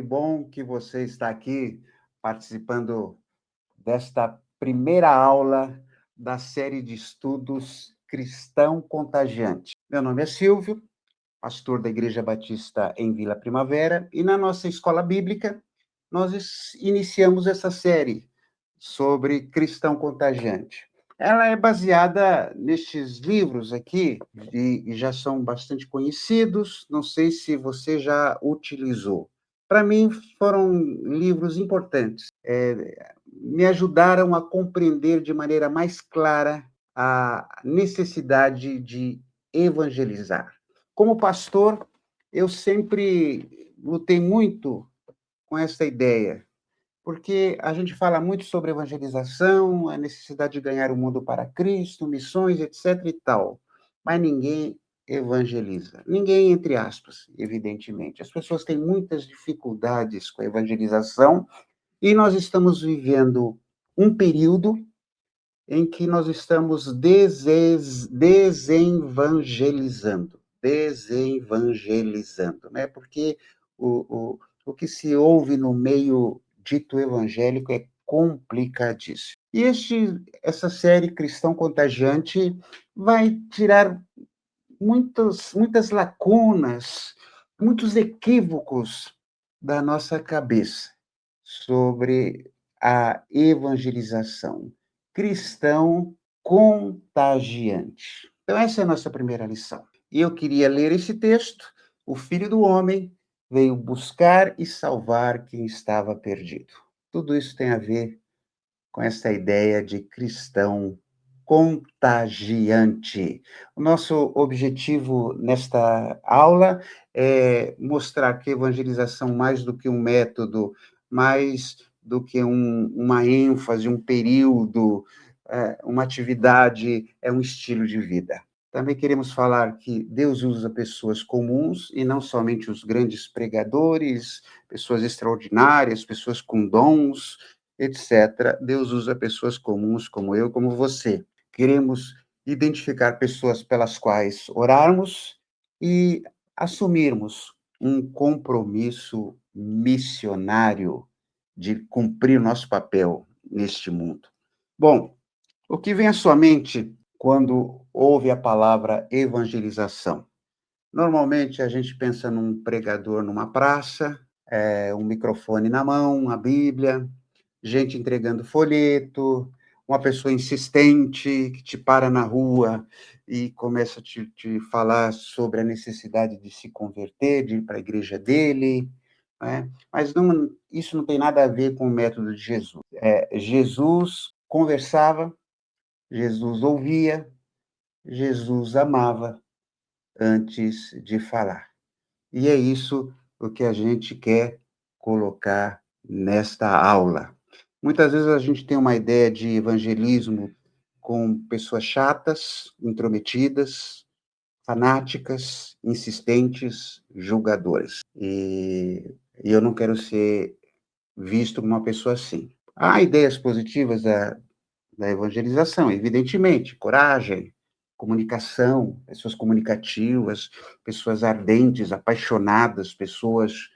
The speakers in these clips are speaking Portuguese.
Que bom que você está aqui participando desta primeira aula da série de estudos Cristão Contagiante. Meu nome é Silvio, pastor da Igreja Batista em Vila Primavera, e na nossa escola bíblica nós iniciamos essa série sobre Cristão Contagiante. Ela é baseada nestes livros aqui, e já são bastante conhecidos, não sei se você já utilizou. Para mim, foram livros importantes, me ajudaram a compreender de maneira mais clara a necessidade de evangelizar. Como pastor, eu sempre lutei muito com essa ideia, porque a gente fala muito sobre evangelização, a necessidade de ganhar o mundo para Cristo, missões, etc. e tal, mas ninguém evangeliza. Ninguém, entre aspas, evidentemente. As pessoas têm muitas dificuldades com a evangelização e nós estamos vivendo um período em que nós estamos desevangelizando, né? Porque o que se ouve no meio dito evangélico é complicadíssimo. E essa série Cristão Contagiante vai tirar muitas lacunas, muitos equívocos da nossa cabeça sobre a evangelização. Cristão contagiante. Então, essa é a nossa primeira lição. E eu queria ler esse texto. O Filho do Homem veio buscar e salvar quem estava perdido. Tudo isso tem a ver com essa ideia de cristão contagiante. O nosso objetivo nesta aula é mostrar que a evangelização, mais do que um método, mais do que uma ênfase, um período, uma atividade, é um estilo de vida. Também queremos falar que Deus usa pessoas comuns e não somente os grandes pregadores, pessoas extraordinárias, pessoas com dons, etc. Deus usa pessoas comuns como eu, como você. Queremos identificar pessoas pelas quais orarmos e assumirmos um compromisso missionário de cumprir o nosso papel neste mundo. Bom, o que vem à sua mente quando ouve a palavra evangelização? Normalmente a gente pensa num pregador numa praça, um microfone na mão, a Bíblia, gente entregando folheto, uma pessoa insistente que te para na rua e começa a te falar sobre a necessidade de se converter, de ir para a igreja dele, né? Mas isso não tem nada a ver com o método de Jesus. Jesus conversava, Jesus ouvia, Jesus amava antes de falar. E é isso o que a gente quer colocar nesta aula. Muitas vezes a gente tem uma ideia de evangelismo com pessoas chatas, intrometidas, fanáticas, insistentes, julgadoras. E eu não quero ser visto como uma pessoa assim. Há ideias positivas da evangelização, evidentemente, coragem, comunicação, pessoas comunicativas, pessoas ardentes, apaixonadas, pessoas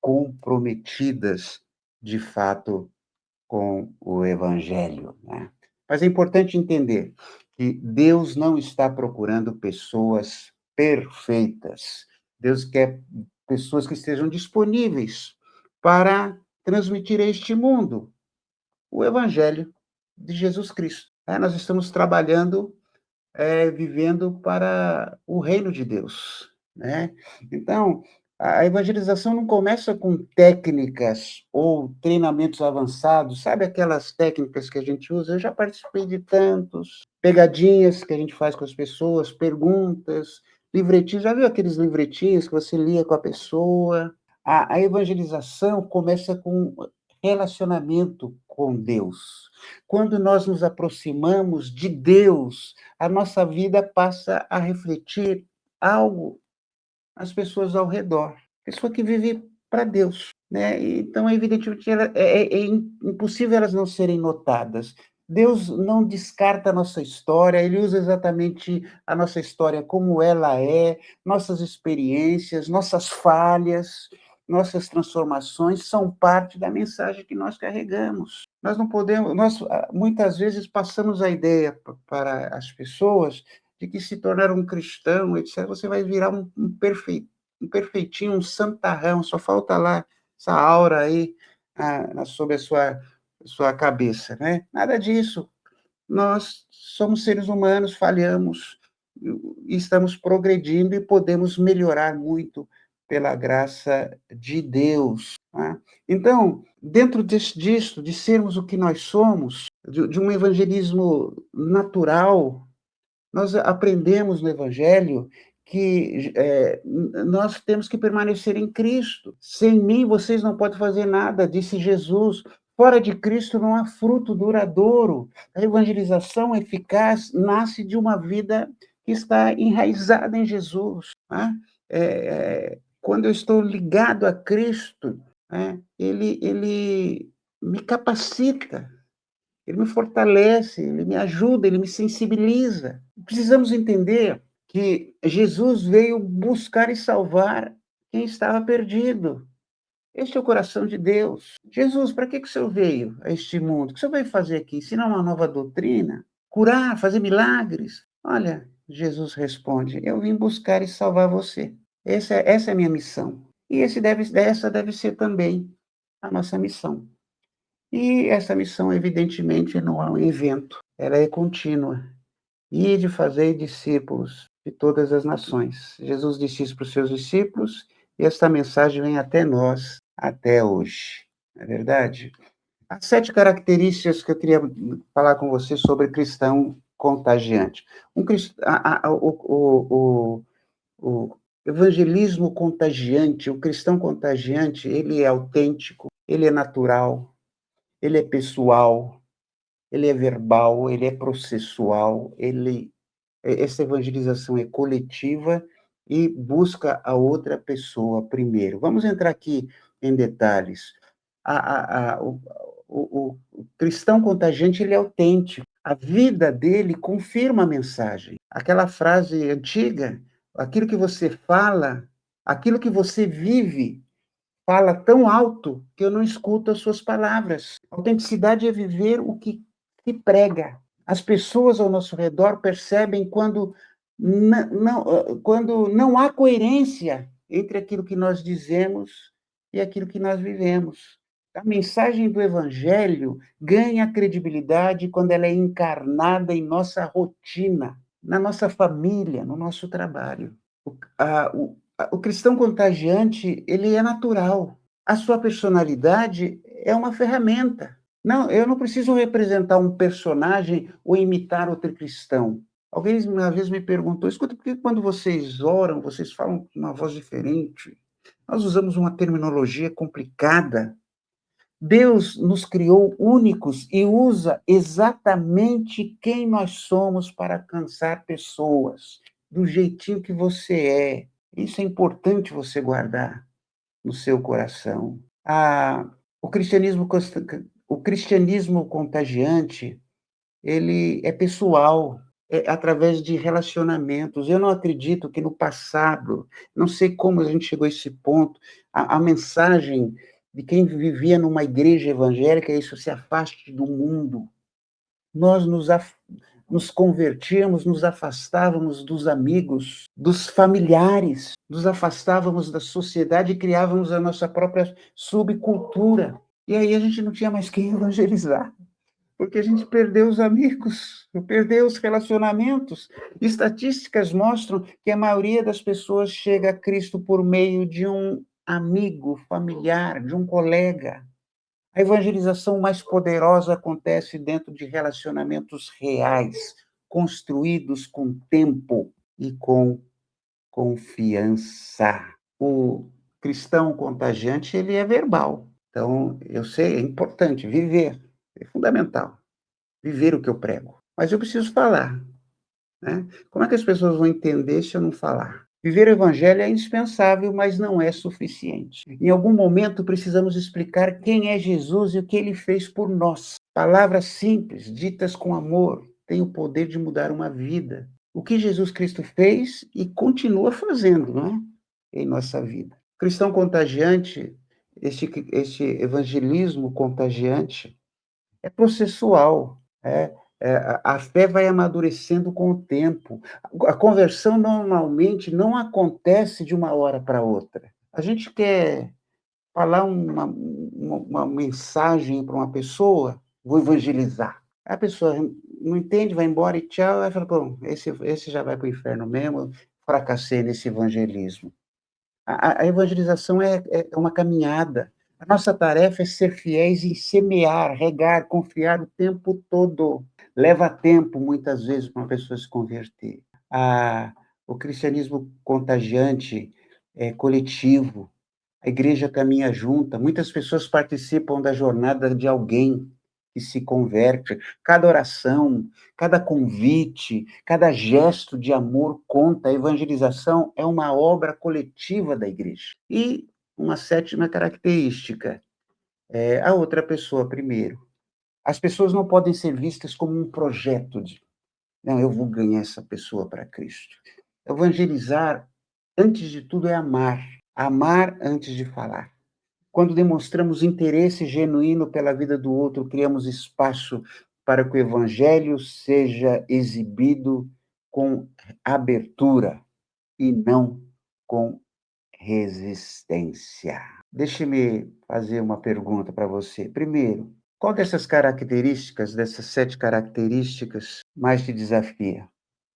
comprometidas, de fato, com o evangelho, né? Mas é importante entender que Deus não está procurando pessoas perfeitas. Deus quer pessoas que estejam disponíveis para transmitir a este mundo o evangelho de Jesus Cristo. Nós estamos trabalhando, vivendo para o reino de Deus, né? Então, a evangelização não começa com técnicas ou treinamentos avançados, sabe aquelas técnicas que a gente usa? Eu já participei de tantos, pegadinhas que a gente faz com as pessoas, perguntas, livretinhos, já viu aqueles livretinhos que você lia com a pessoa? A evangelização começa com relacionamento com Deus. Quando nós nos aproximamos de Deus, a nossa vida passa a refletir algo nas pessoas ao redor. Pessoa que vive para Deus, né? Então, evidentemente, é impossível elas não serem notadas. Deus não descarta a nossa história, ele usa exatamente a nossa história como ela é, nossas experiências, nossas falhas, nossas transformações são parte da mensagem que nós carregamos. Nós não podemos, muitas vezes passamos a ideia para as pessoas de que se tornar um cristão, etc., você vai virar um perfeitinho, um santarrão, só falta lá essa aura aí sobre a sua cabeça, né? Nada disso. Nós somos seres humanos, falhamos, e estamos progredindo e podemos melhorar muito pela graça de Deus. Né? Então, dentro disso, de sermos o que nós somos, de um evangelismo natural, nós aprendemos no Evangelho que nós temos que permanecer em Cristo. Sem mim vocês não podem fazer nada, disse Jesus. Fora de Cristo não há fruto duradouro. A evangelização eficaz nasce de uma vida que está enraizada em Jesus. Né? Quando eu estou ligado a Cristo, né, ele me capacita, ele me fortalece, ele me ajuda, ele me sensibiliza. Precisamos entender que Jesus veio buscar e salvar quem estava perdido. Este é o coração de Deus. Jesus, para que o Senhor veio a este mundo? O que o Senhor veio fazer aqui? Ensinar uma nova doutrina? Curar? Fazer milagres? Olha, Jesus responde, eu vim buscar e salvar você. Essa é a minha missão. E essa deve ser também a nossa missão. E essa missão, evidentemente, não é um evento, ela é contínua. E de fazer discípulos de todas as nações. Jesus disse isso para os seus discípulos, e esta mensagem vem até nós, até hoje. Não é verdade? As 7 características que eu queria falar com você sobre cristão contagiante. O evangelismo contagiante, o cristão contagiante, ele é autêntico, ele é natural, ele é pessoal, ele é verbal, ele é processual, essa evangelização é coletiva e busca a outra pessoa primeiro. Vamos entrar aqui em detalhes. O cristão contagiante, ele é autêntico. A vida dele confirma a mensagem. Aquela frase antiga, aquilo que você fala, aquilo que você vive, fala tão alto que eu não escuto as suas palavras. Autenticidade é viver o que se prega. As pessoas ao nosso redor percebem quando não há coerência entre aquilo que nós dizemos e aquilo que nós vivemos. A mensagem do Evangelho ganha credibilidade quando ela é encarnada em nossa rotina, na nossa família, no nosso trabalho. O cristão contagiante, ele é natural. A sua personalidade é uma ferramenta. Não, eu não preciso representar um personagem ou imitar outro cristão. Alguém uma vez me perguntou, escuta, por que quando vocês oram, vocês falam com uma voz diferente? Nós usamos uma terminologia complicada. Deus nos criou únicos e usa exatamente quem nós somos para alcançar pessoas, do jeitinho que você é. Isso é importante você guardar no seu coração. O cristianismo, o cristianismo contagiante, ele é pessoal, é através de relacionamentos. Eu não acredito que no passado, não sei como a gente chegou a esse ponto, a mensagem de quem vivia numa igreja evangélica é isso, se afaste do mundo. Nós nos convertíamos, nos afastávamos dos amigos, dos familiares, nos afastávamos da sociedade e criávamos a nossa própria subcultura. E aí a gente não tinha mais quem evangelizar, porque a gente perdeu os amigos, perdeu os relacionamentos. Estatísticas mostram que a maioria das pessoas chega a Cristo por meio de um amigo, familiar, de um colega. A evangelização mais poderosa acontece dentro de relacionamentos reais, construídos com tempo e com confiança. O cristão contagiante, ele é verbal. Então, eu sei, é importante viver, é fundamental, viver o que eu prego. Mas eu preciso falar, né? Como é que as pessoas vão entender se eu não falar? Viver o evangelho é indispensável, mas não é suficiente. Em algum momento precisamos explicar quem é Jesus e o que ele fez por nós. Palavras simples, ditas com amor, têm o poder de mudar uma vida. O que Jesus Cristo fez e continua fazendo, não é? Em nossa vida. Cristão contagiante, este evangelismo contagiante é processual, a fé vai amadurecendo com o tempo. A conversão normalmente não acontece de uma hora para outra. A gente quer falar uma mensagem para uma pessoa, vou evangelizar. A pessoa não entende, vai embora e tchau, aí fala: "Bom, esse já vai para o inferno mesmo, fracassei nesse evangelismo". A evangelização é uma caminhada. A nossa tarefa é ser fiéis em semear, regar, confiar o tempo todo. Leva tempo, muitas vezes, para uma pessoa se converter. Ah, o cristianismo contagiante é coletivo. A igreja caminha junta, muitas pessoas participam da jornada de alguém que se converte. Cada oração, cada convite, cada gesto de amor conta. A evangelização é uma obra coletiva da igreja. E uma sétima característica, é a outra pessoa primeiro. As pessoas não podem ser vistas como um projeto de: "Não, eu vou ganhar essa pessoa para Cristo". Evangelizar, antes de tudo, é amar. Amar antes de falar. Quando demonstramos interesse genuíno pela vida do outro, criamos espaço para que o evangelho seja exibido com abertura e não com resistência. Deixe-me fazer uma pergunta para você. Primeiro, qual dessas características, dessas 7 características, mais te desafia?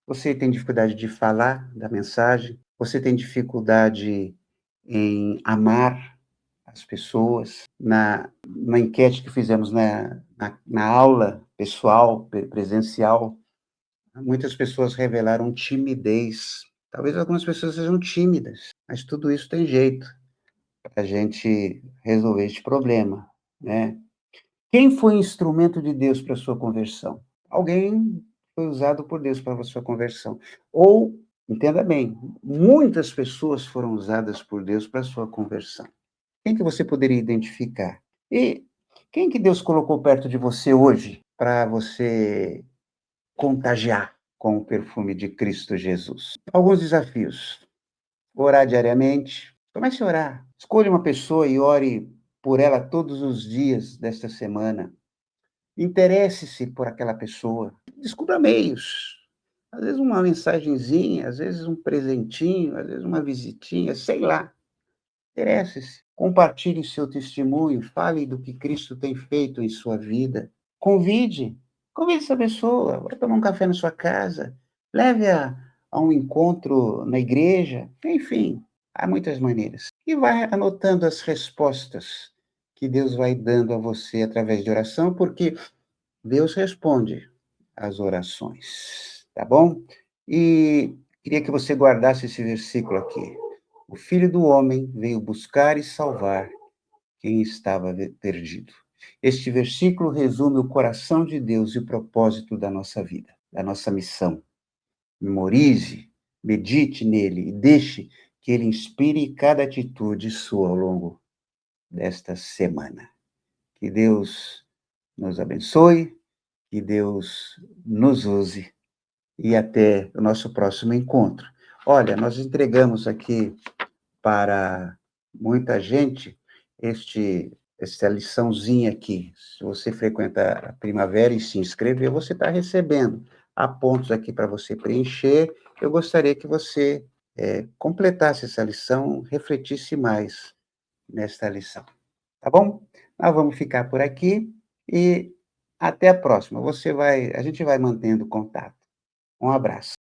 Você tem dificuldade de falar da mensagem? Você tem dificuldade em amar as pessoas? Na enquete que fizemos na aula pessoal, presencial, muitas pessoas revelaram timidez. Talvez algumas pessoas sejam tímidas, mas tudo isso tem jeito para a gente resolver este problema, né? Quem foi instrumento de Deus para a sua conversão? Alguém foi usado por Deus para a sua conversão. Ou, entenda bem, muitas pessoas foram usadas por Deus para a sua conversão. Quem que você poderia identificar? E quem que Deus colocou perto de você hoje para você contagiar com o perfume de Cristo Jesus? Alguns desafios. Orar diariamente. Comece a orar. Escolha uma pessoa e ore por ela todos os dias desta semana. Interesse-se por aquela pessoa. Descubra meios. Às vezes uma mensagenzinha, às vezes um presentinho, às vezes uma visitinha, sei lá. Interesse-se. Compartilhe seu testemunho, fale do que Cristo tem feito em sua vida. Convide. Convide essa pessoa. Vai tomar um café na sua casa. Leve-a a um encontro na igreja. Enfim, há muitas maneiras. E vai anotando as respostas que Deus vai dando a você através de oração, porque Deus responde às orações, tá bom? E queria que você guardasse esse versículo aqui. O Filho do Homem veio buscar e salvar quem estava perdido. Este versículo resume o coração de Deus e o propósito da nossa vida, da nossa missão. Memorize, medite nele e deixe que ele inspire cada atitude sua ao longo desta semana. Que Deus nos abençoe, que Deus nos use e até o nosso próximo encontro. Olha, nós entregamos aqui para muita gente essa liçãozinha aqui. Se você frequenta a Primavera e se inscrever, você está recebendo. Há pontos aqui para você preencher. Eu gostaria que você completasse essa lição, refletisse mais nesta lição. Tá bom? Nós vamos ficar por aqui e até a próxima. A gente vai mantendo contato. Um abraço.